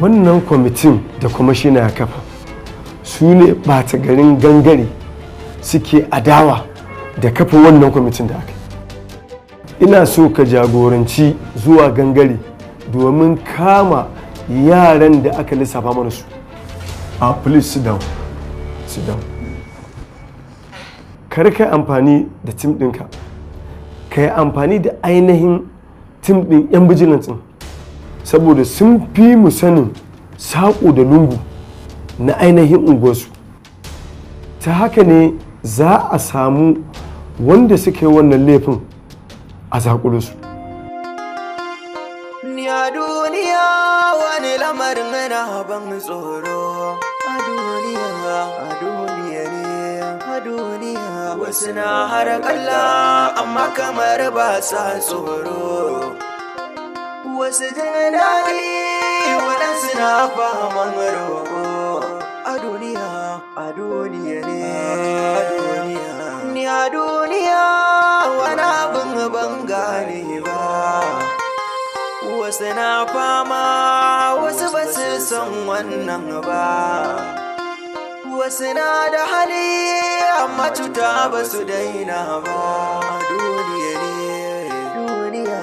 wannan kwamitin da kwamishina ya kafa su ne ɓata garin gangare suke adawa da kafa wannan kwamitin da aka yi. Ina so ka jagoranci zuwa gangare domin kama yaran da aka lissafa mana su. Please sit down. Sit down. Kar ka amfani da tim ɗinka, ka yi amfani da ainihin tim ɗin 'yan bijilantin, saboda sun fi mu sanin saƙo da lungu na ainihin unguwarsu. Ta haka ne za a samu wanda suka yi wannan laifin a zaƙulo su. A duniya wani lamarin na ban tsoro. A duniya ne, a duniya wasu na harakalla amma kamar ba sa tsoro. Wasu jin daɗi waɗansu na faman roƙo. A duniya ne, ni a duniya wani abin ban gane ba. Wasu na fama wasu ba su san wannan ba. Wasu na da hali amma cuta ba su daina ba. Duniya ne, duniya.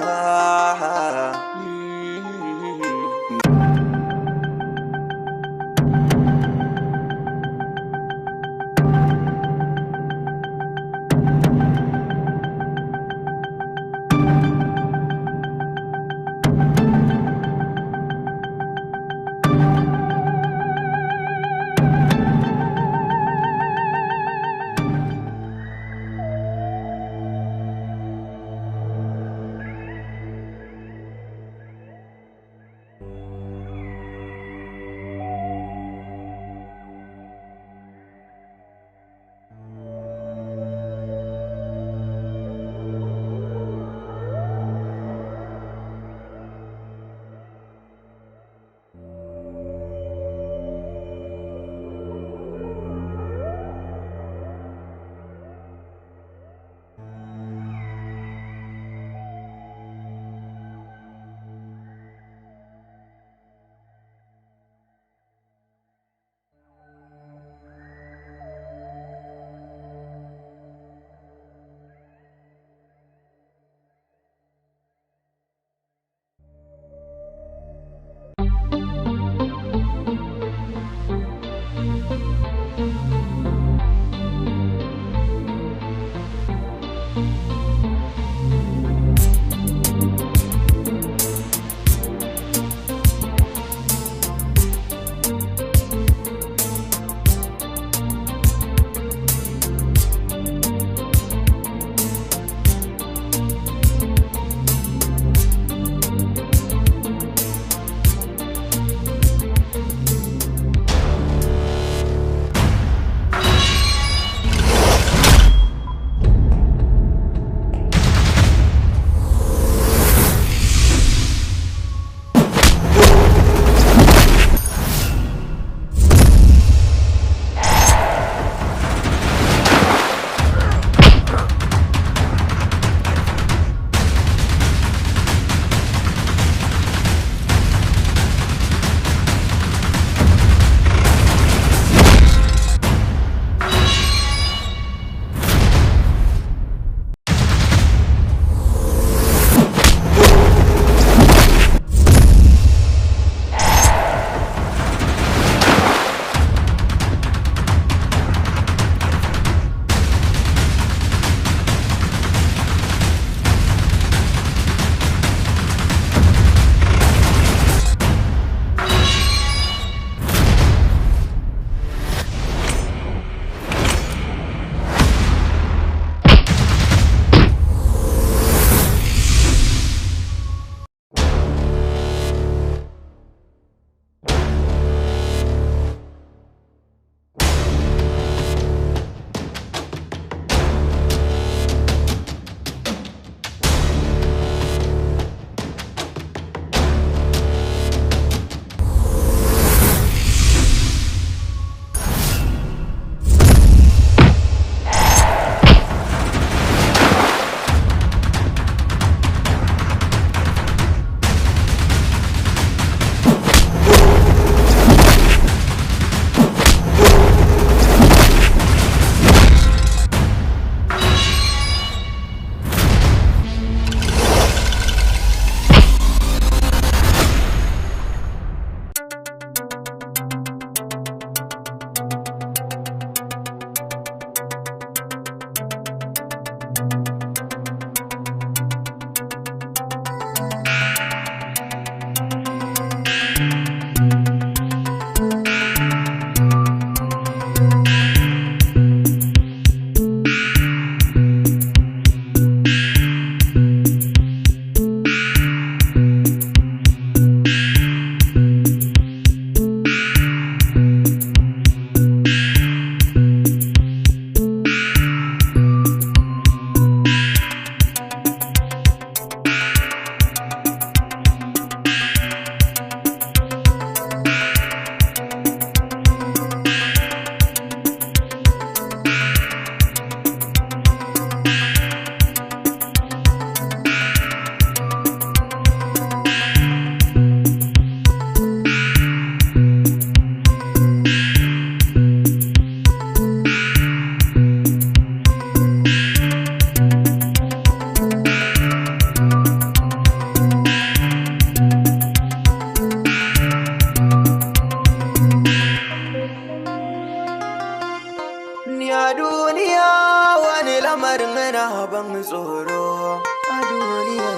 lamarin na ban tsoro. A duniya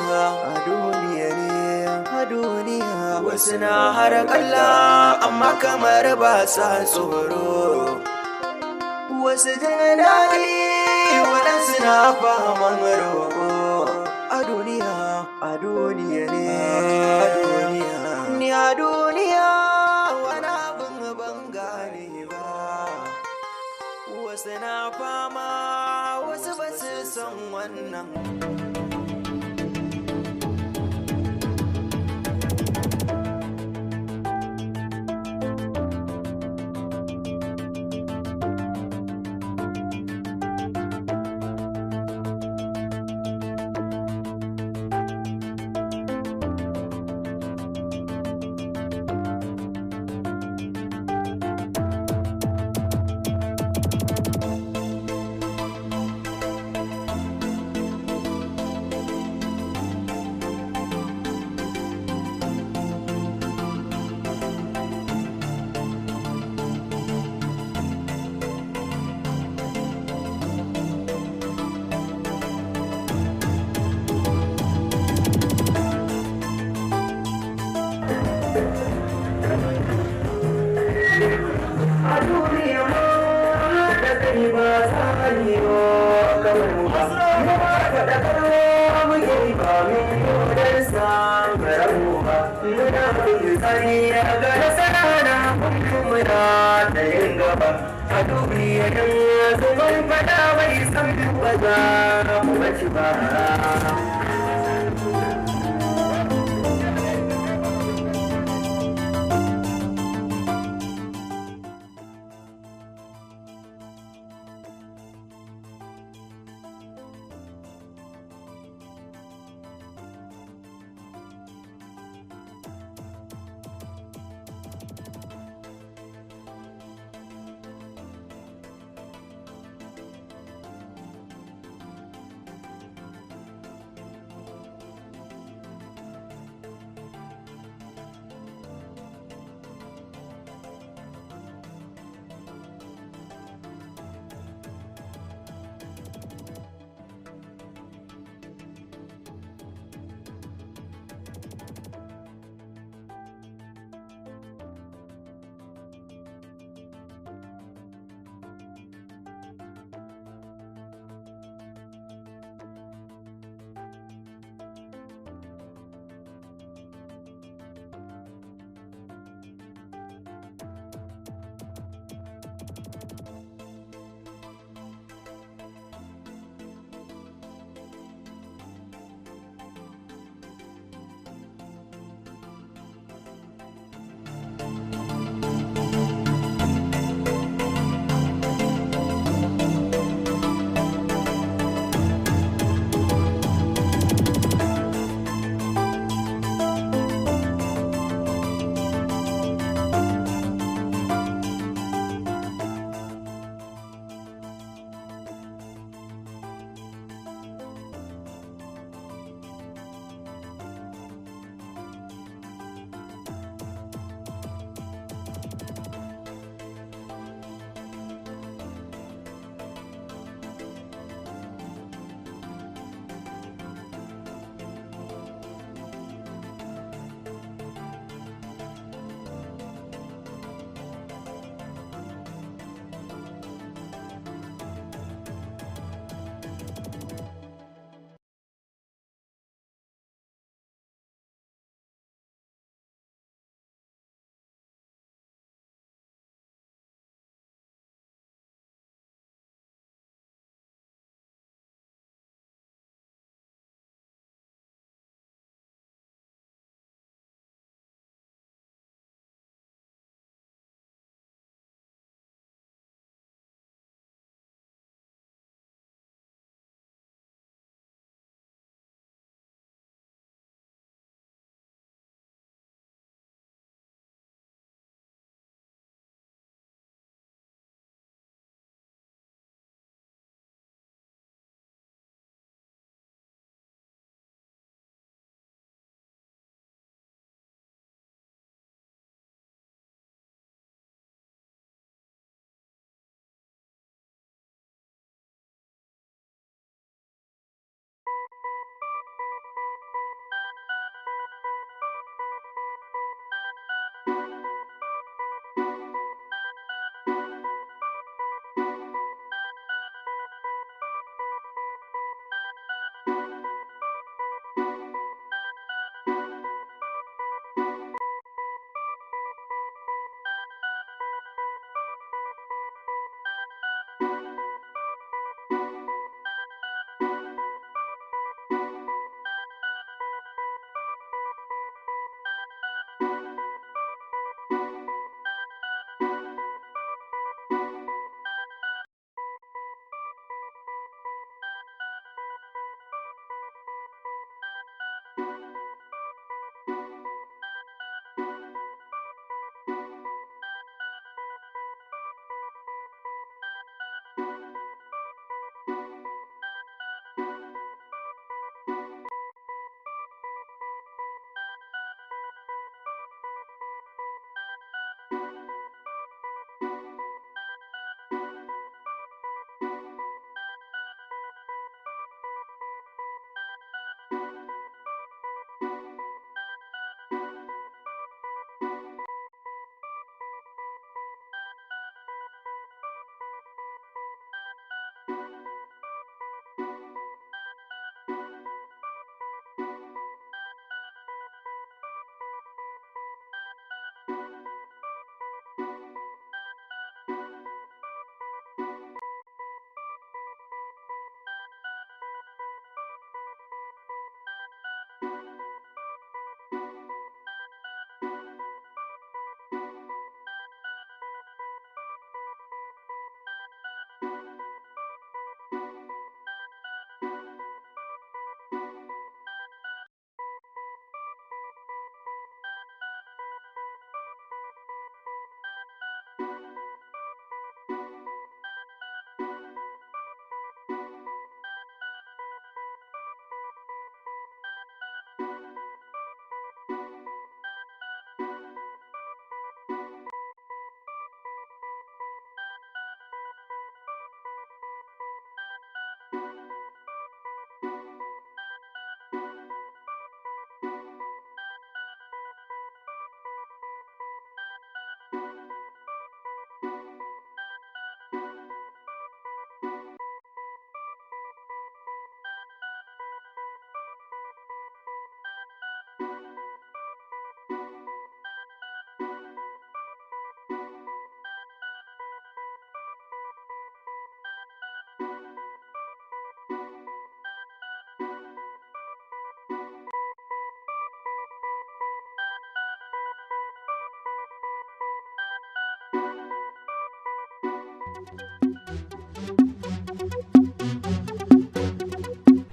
ne, a duniya. Wasu na harakalla amma kamar ba sa tsoro. Wasu jin daɗi waɗansu na faman roƙo. A duniya ne, a duniya. Ni a duniya wani abin ban gane ba. Wasu na fama wasu ba su san wannan.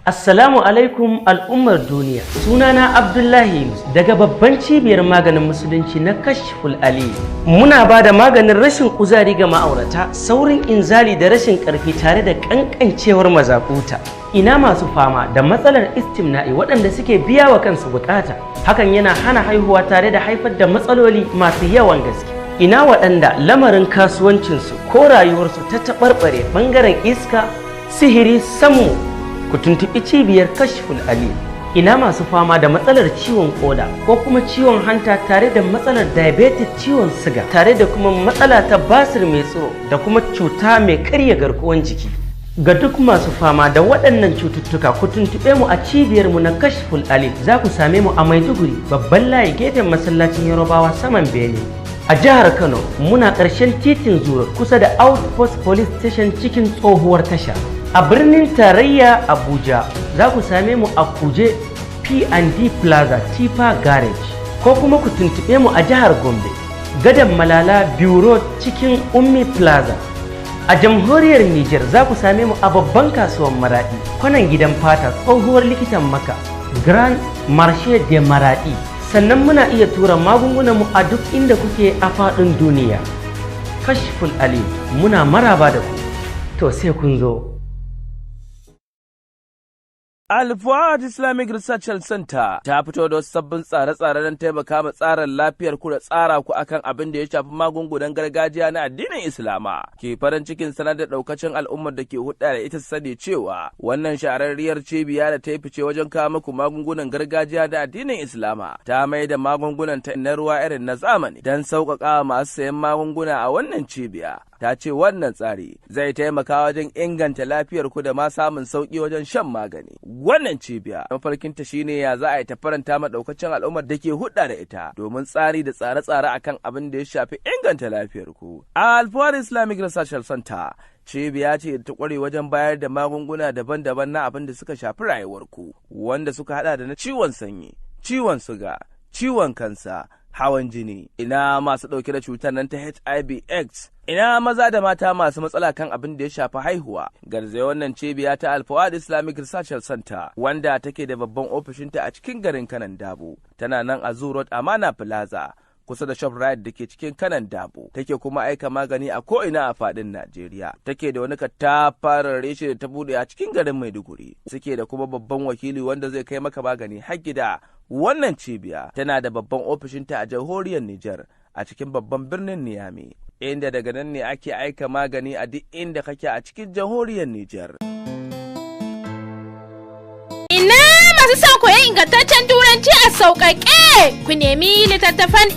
Assalamu alaikum al'ummar duniya. Sunana Abdullahi Yunus daga babban cibiyar maganin musulunci na Kashful Ali. Muna ba da maganin rashin kuzari ga ma'aurata, saurin inzali da rashin ƙarfi tare da ƙanƙancewar mazakuta. Ina masu fama da matsalar istimna'i waɗanda suke biya wa kansu bukata. Hakan yana hana haihuwa tare da haifar da matsaloli masu yawan gaske. Ina waɗanda lamarin kasuwancinsu ko rayuwarsu ta taɓarɓare ɓangaren iska, sihiri, sammu. Ku tuntuɓi cibiyar Kashful Ali. Ina masu fama da matsalar ciwon koda ko kuma ciwon hanta tare da matsalar diabetes, ciwon siga tare da kuma matsala ta basir mai tsiro da kuma cuta mai karya garkuwan jiki. Ga duk masu fama da waɗannan cututtuka ku tuntuɓe mu a cibiyar mu na Kashful Ali. Za ku same mu a Maiduguri, babban layi gefen masallacin Yarobawa saman Bene. A jihar Kano muna ƙarshen titin Zuro kusa da Outpost Police Station cikin tsohuwar tasha. A birnin tarayya Abuja za ku same mu a Kuje P&D Plaza Tipa Garage, ko kuma ku tuntuɓe mu a jihar Gombe, Gadon Malala Bureau cikin Ummi Plaza. A jamhuriyar Niger za ku same mu a babban kasuwar Maradi, kwanan gidan fata tsohuwar likitan Maka, Grand Marché de Maradi. Sannan muna iya tura magungunan mu a duk inda kuke a faɗin duniya. Kashful Ali, muna maraba da ku. To sai kun zo. Al-Fuad Islamic Research Center ta fito da wasu sabbin tsare-tsare don taimaka ma tsarin lafiyar ku da tsara ku akan abin da ya shafi magungunan gargajiya na addinin Islama. Ke farin cikin sanar da daukacin al'ummar da ke hudda da ita sani cewa wannan shahararriyar cibiya da ta yi fice wajen kawo muku magungunan gargajiya da addinin Islama ta mai da magungunan ta na ruwa irin na zamani don sauƙaƙa masu sayan magunguna a wannan cibiya. Ta ce wannan tsari zai taimaka wajen inganta lafiyar ku da ma samun sauƙi wajen shan magani. Wannan cibiya mafarkinta shine ya za a yi ta faranta ma daukacin al'ummar da ke hudda da ita domin tsari da tsare-tsare akan abin da ya shafi inganta lafiyar ku. Al-Fuad Islamic Research Center cibiya ce da ta kware wajen bayar da magunguna daban-daban na abin da suka shafi rayuwar ku, wanda suka hada da na ciwon sanyi, ciwon suga, ciwon kansa, hawan jini, ina masu dauke da cutar nan ta HIV/AIDS, ina maza da mata masu matsala kan abin da ya shafi haihuwa. Garzaya wannan cibiya ta Al-Fuad Islamic Research Center wanda take da babban ofishinta a cikin garin Kanan Dabo, tana nan a Zoo Road Amana Plaza kusa da ShopRite da ke cikin Kanan Dabo. Take kuma aika magani a ko'ina a fadin Najeriya. Take da wani katafaren reshe da ta bude a cikin garin Maiduguri. Suke da kuma babban wakili wanda zai kai maka magani har gida. Wannan cibiya tana da babban ofishinta a jamhuriyar Nijar a cikin babban birnin Niamey, inda daga nan ne ake aika magani a duk inda kake a cikin jamhuriyar Nijar. Ina masu son koyon ingantaccen turanci a sauƙaƙe, ku nemi littattafan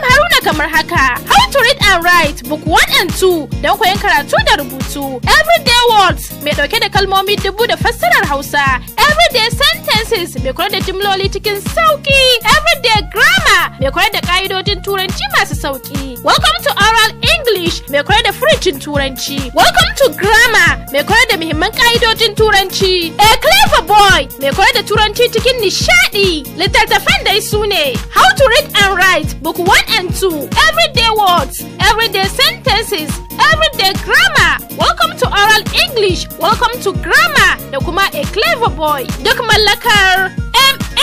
Haruna kamar haka: How to Read and Write Book 1 and 2 don koyon karatu da rubutu, Everyday Words mai ɗauke da kalmomi 1000 da fassarar Hausa, Everyday Sentences mai koyar da jimloli cikin sauƙi, Everyday Grammar mai koyar da ƙa'idojin turanci masu sauƙi, Welcome to Oral English mai koyar da furucin turanci, Welcome to Grammar mai koyar da muhimman ƙa'idojin turanci, A Clever Boy mai koyar da turanci cikin nishaɗi. Littattafan dai su ne How to Read and Write Book 1 and 2, Everyday Words, Everyday Sentences, Everyday Grammar, Welcome to Oral English, Welcome to Grammar da kuma A Clever Boy. Duk mallakar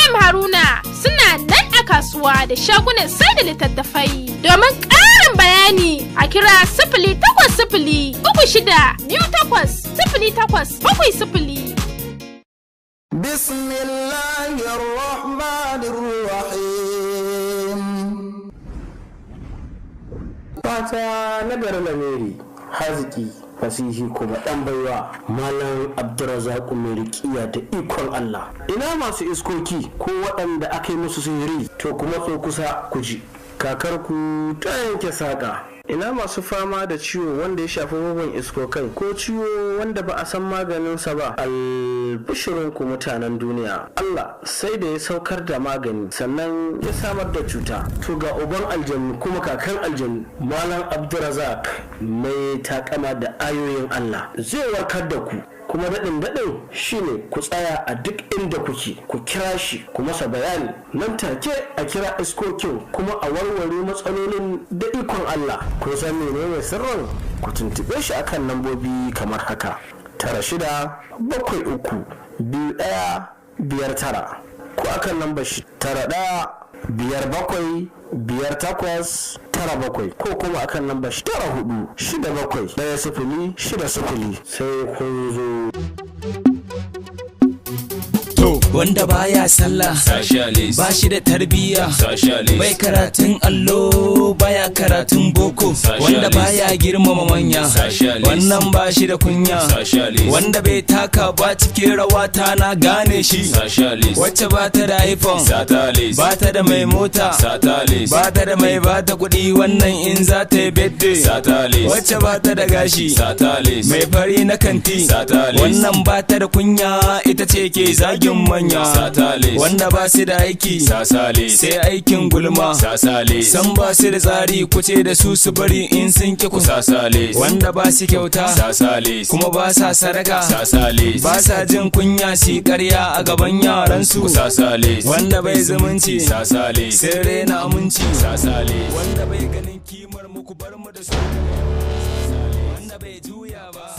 Haruna suna nan a kasuwa da shagunan sai da littattafai. Domin ƙarin bayani a kira 0800 3628 بسم الله الرحمن الرحيم. Fata na garin Lamiri, haziki, fasihi kuma ɗan baiwa, Malam Abdurrazak mai riƙiya da ikon Allah. Ina masu iskoki ko waɗanda aka yi musu sihiri, to kuma tso kusa ku ji. Kakarku ta yanke saƙa. Ina masu fama da ciwo wanda ya shafi bugun iskokai ko ciwo wanda ba a san maganinsa ba, albishirinku mutanen duniya. Allah sai da ya saukar da magani sannan ya samar da cuta. To ga uban aljannu kuma kakan aljannu, Malam Abdurrazak mai takama da ayoyin Allah zai warkar da ku. Kuma daɗin shine ku tsaya a duk inda kuke, ku kira shi ku masa bayani nan take a kira iskokin kuma a warware matsalolin da ikon Allah. Kun san menene sirrin? ku tuntube shi akan lambobi kamar haka: 96732159 ko akan lambar shi 91575897 ko kuma akan lambar shi 94671060 sai kun zo. Wanda baya sallah ba shi da tarbiyya, bai karatun allo baya karatun boko, wanda baya girmama manya wannan ba shi da kunya, wanda bai taka ba cikin rawa ta na gane shi, wacce ba ta da iPhone ba ta da mai mota ba ta da mai ba ta kuɗi wannan in za ta yi birthday, wacce ba ta da gashi mai fari na kanti wannan ba ta da kunya, ita ce ke zagin manya wanda ba su da aiki sai aikin gulma, san ba su da tsari kuce da su su bari in sun ki ku, wanda ba su kyauta kuma ba sa sadaka, ba sa jin kunya si karya a gaban yaran su, wanda bai zumunci sai rena aminci, wanda bai ganin kimar muku bar mu da su, wanda bai juya ba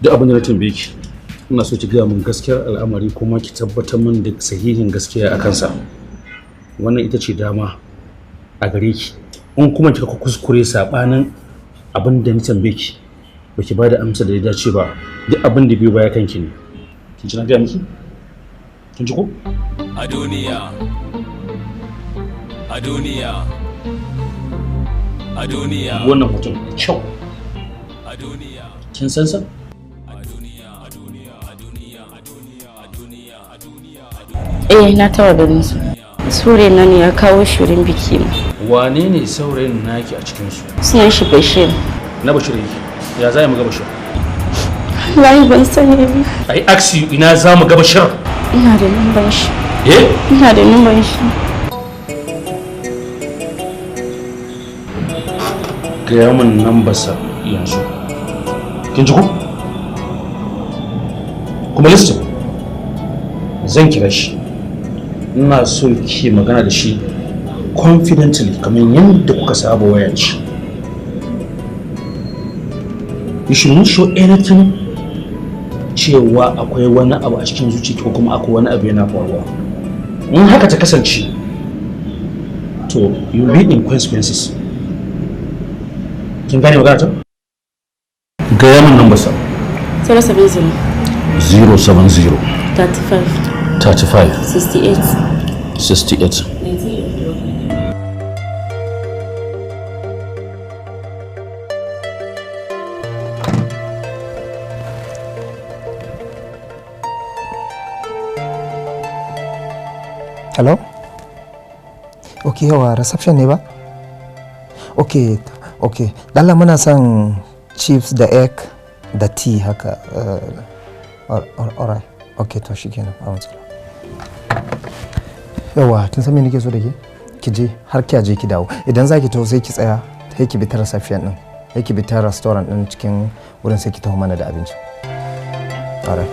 duk abin da na tambaye ki ina so ki gaya min gaskiyar al'amari kuma ki tabbatar min da sahihin gaskiya a kansa. Wannan ita ce dama a gare ki. In kuma kika kuskure sabanin abin da ni tambaye ki baki ba da amsa da ya dace ba, duk abin da biyo baya kanki ne. Kin ji na gaya miki? Kin ji ko? A duniya wannan mutum kyau. Kin san sa? Na taɓa ganin su. Saurayin nan ya kawo shirin biki na. Wane ne saurayin naki a cikin su? Sunan shi Bashir. Na Bashir yake. Ya za mu ga Bashir? Wallahi ban sani ba. Ai aksi ina za mu ga Bashir? Ina da numban shi. Eh? Ina da numban shi. Gaya min nambarsa yanzu. Kin ji ko? Kuma listen. Zan kira shi. Ina so ki magana da shi confidently kamar yadda kuka saba waya ce. You should not show anything cewa akwai wani abu a cikin zuciyarki ko kuma akwai wani abu yana faruwa. In haka ta kasance to you will be in consequences. Kin gane magana ta? Gaya min nambarsa. 070 070 35 68 Hello? Okay, yawa reception ne ba? Okay. Dalla muna son chips da egg da tea haka. Alright. Okay, to shikenan. Yawa, tun san me nake so da ke? Ki je har ki je ki dawo. Idan zaki taho sai ki tsaya, sai ki bi ta reception din. Sai ki bi ta restaurant din cikin wurin sai ki taho mana da abinci. Alright.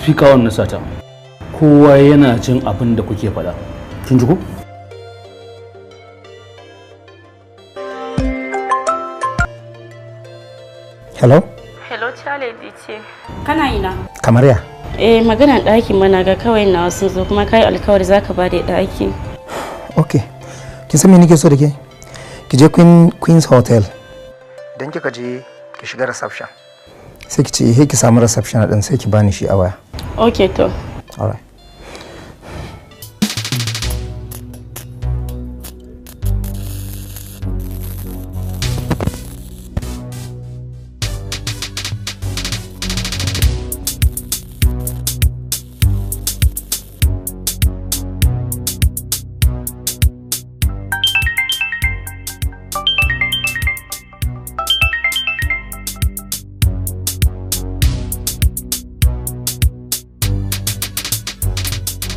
Speaker wannan sata. Kowa yana jin abin da kuke faɗa. Kin ji ko? Hello? Hello Charlie ce. Kana ina? Kamar ya? Magana ɗakin mana ga kawai na sun zo kuma kai alkawari zaka ba da ɗaki. Okay. Kin san me nake so da ke? Ki je Queen's Hotel. Idan kika je ki shiga reception. Sai ki ce ki samu reception din sai ki bani shi a waya. Okay to. All right.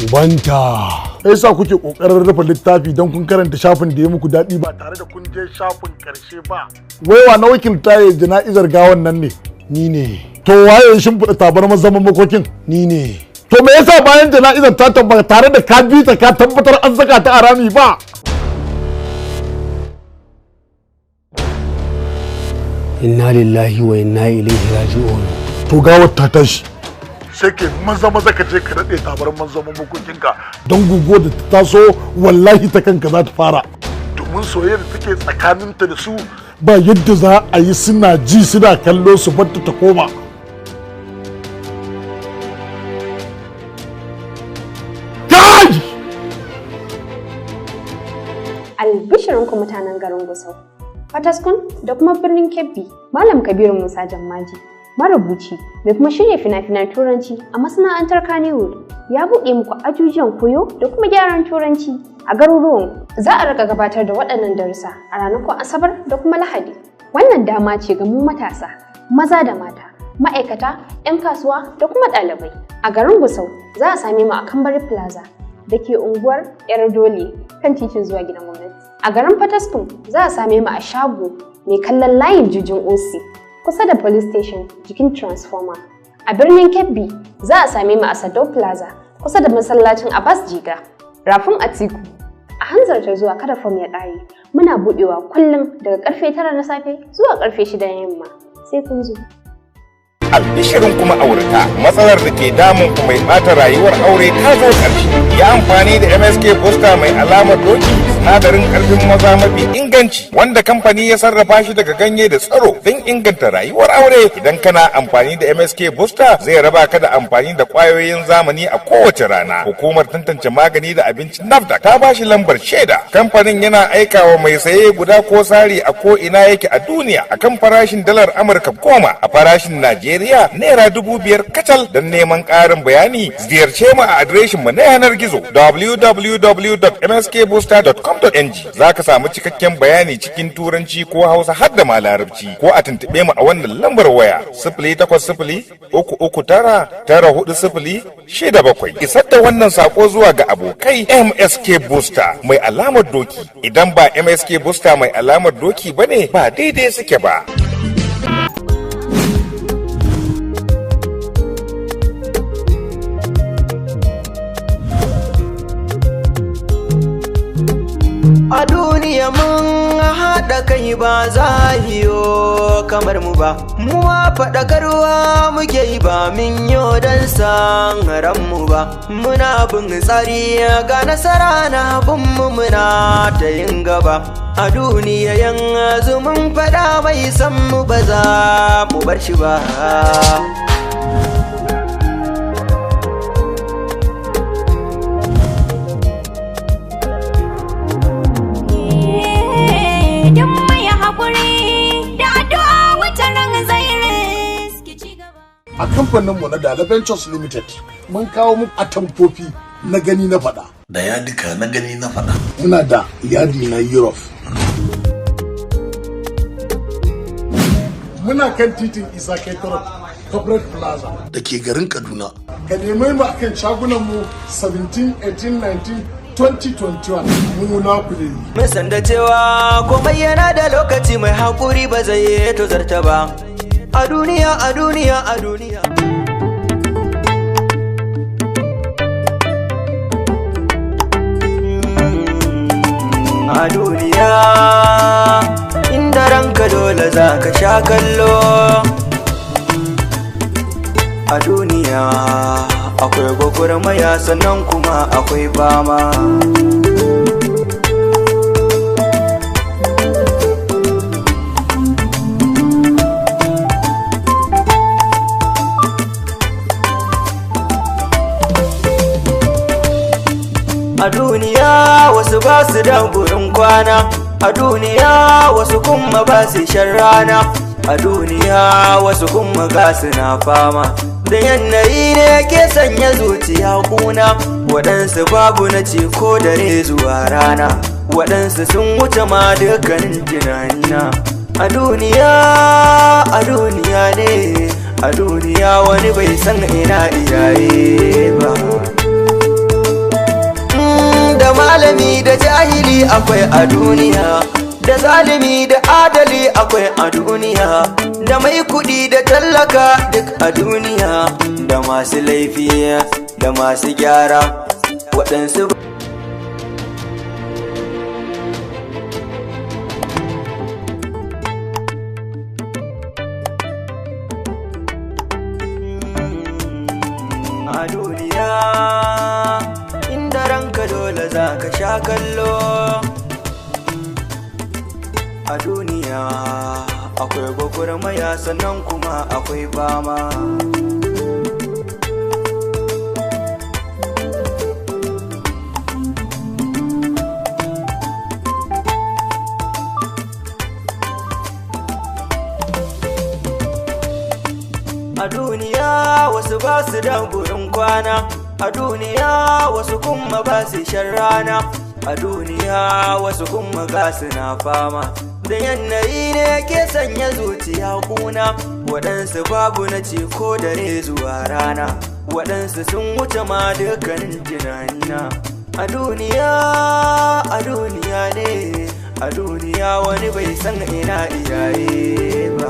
Banta. Yasa kuke kokarin rufe littafi don kun karanta shafin da ya muku daɗi ba tare da kun je shafin karshe ba. Wai wa na wakilta ya jana'izar gawan nan ne? Ni ne. To waye ya shimfiɗa tabarmar zaman makokin? Ni ne. To me yasa bayan jana'izar ta tabbata tare da ka bi ta ka tabbatar an saka ta a rami ba? Inna lillahi wa inna ilaihi raji'un. To gawar ta tashi. Sai ke maza ka je ka daɗe tabarman zaman makokinka don guguwar da ta taso wallahi ta kanka za ta fara. Domin soyayyar da take tsakaninta da su ba yadda za a yi suna ji suna kallo su batta ta koma. Kai! Albishirinku mutanen garin Gusau, Fataskun da kuma birnin Kebbi, Malam Kabiru Musa Jammaji, marubuci da kuma shirya fina-finan Turanci a masana'antar Kannywood, ya buɗe muku ajujuwan koyo da kuma gyaran Turanci a garuruwan. Za a rika gabatar da waɗannan darussa a ranakun Asabar da kuma Lahadi. Wannan dama ce ga mu matasa, maza da mata, ma'aikata, 'yan kasuwa da kuma ɗalibai. A garin Gusau za a same mu a Kambari Plaza da ke unguwar Yar Dole kan titin zuwa gidan gwamnati. A garin Fataskun za a same mu a shago mai kallon layin jujin OC kusa da police station jikin transformer. A birnin Kebbi za a same mu a Sadau Plaza kusa da masallacin Abbas Jiga. Rafin Atiku a hanzarta zuwa kada fam ya ƙare. Muna buɗewa kullum daga ƙarfe 9 na safe zuwa ƙarfe 6 na yamma. Sai kun zo. Albishirin kuma aurata matsalar da ke damun ku mai bata rayuwar aure ta zo ƙarshe. Ya amfani da MSK Booster mai alamar doki, sinadarin ƙarfin maza mafi inganci wanda kamfani ya sarrafa shi daga ganye da tsaro don inganta rayuwar aure. Idan kana amfani da MSK Booster zai raba ka da amfani da ƙwayoyin zamani a kowace rana. Hukumar tantance magani da abinci NAFDAC ta ba shi lambar shaida. Kamfanin yana aikawa mai saye guda ko sari a ko ina yake a duniya akan farashin dalar Amurka 10 a farashin Najeriya naira 5,000 kacal. Don neman ƙarin bayani ziyarce mu a adireshin mu na yanar gizo www.mskbooster.com.ng. za ka samu cikakken bayani cikin turanci ko hausa har da ma larabci, ko a tuntuɓe mu a wannan lambar waya 080-339-9407. Isar da wannan sako zuwa ga abokai MSK Booster mai alamar doki. Idan ba MSK Booster mai alamar doki bane ba daidai suke ba. A duniya mun haɗa kai ba za hiyo kamar mu ba, mu faɗakarwa muke yi ba min yo don san mu ba, muna bin tsari ga nasara na bin mu muna ta yin gaba. A duniya yanzu mun faɗa bai san mu ba za mu bar shi ba. A kamfaninmu na Dala Ventures Limited mun kawo muku atamfofi na gani na faɗa. Da yadika na gani na faɗa. Muna da yadi na Europe. Muna kan titin Isa Ketorot Corporate Plaza da ke garin Kaduna. Ka nemi mu akan shagunanmu 17, 18, 19, 2021 mu na ku ne. Mun san da cewa komai yana da lokaci, mai hakuri ba zai tozarta ba. A duniya, a duniya, a duniya. A duniya, inda ranka dole za ka sha kallo. A duniya, akwai gwagwarmaya sannan kuma akwai fama. A duniya wasu ba su da gurin kwana, a duniya wasu kuma ba su shan rana, a duniya wasu kuma ga su na fama. Da yanayi ne ke sanya zuciya kuna, waɗansu babu na ce ko dare zuwa rana, waɗansu sun wuce ma dukkanin tunanina. A duniya ne, a duniya wani bai san ina iyaye ba. Da malami da jahili akwai a duniya, da zalimi da adali akwai a duniya, da mai kudi da tallaka duk a duniya, da masu laifi da masu gyara waɗansu. A duniya dole za ka sha kallo. A duniya akwai gwagwarmaya sannan kuma akwai fama. A duniya wasu ba su da gurin kwana, a duniya wasu kuma ba su shan rana, a duniya wasu kuma ga su na fama. Da yanayi ne ke sanya zuciya kuna, waɗansu babu na ce ko dare zuwa rana, waɗansu sun wuce ma dukkanin tunanina. A duniya ne, a duniya wani bai san ina iyaye ba.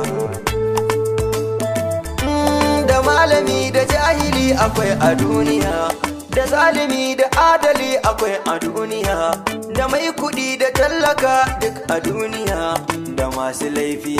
Da malami da jahili akwai a duniya, da zalimi da adali akwai a duniya, da mai kuɗi da tallaka duk a duniya, da masu laifi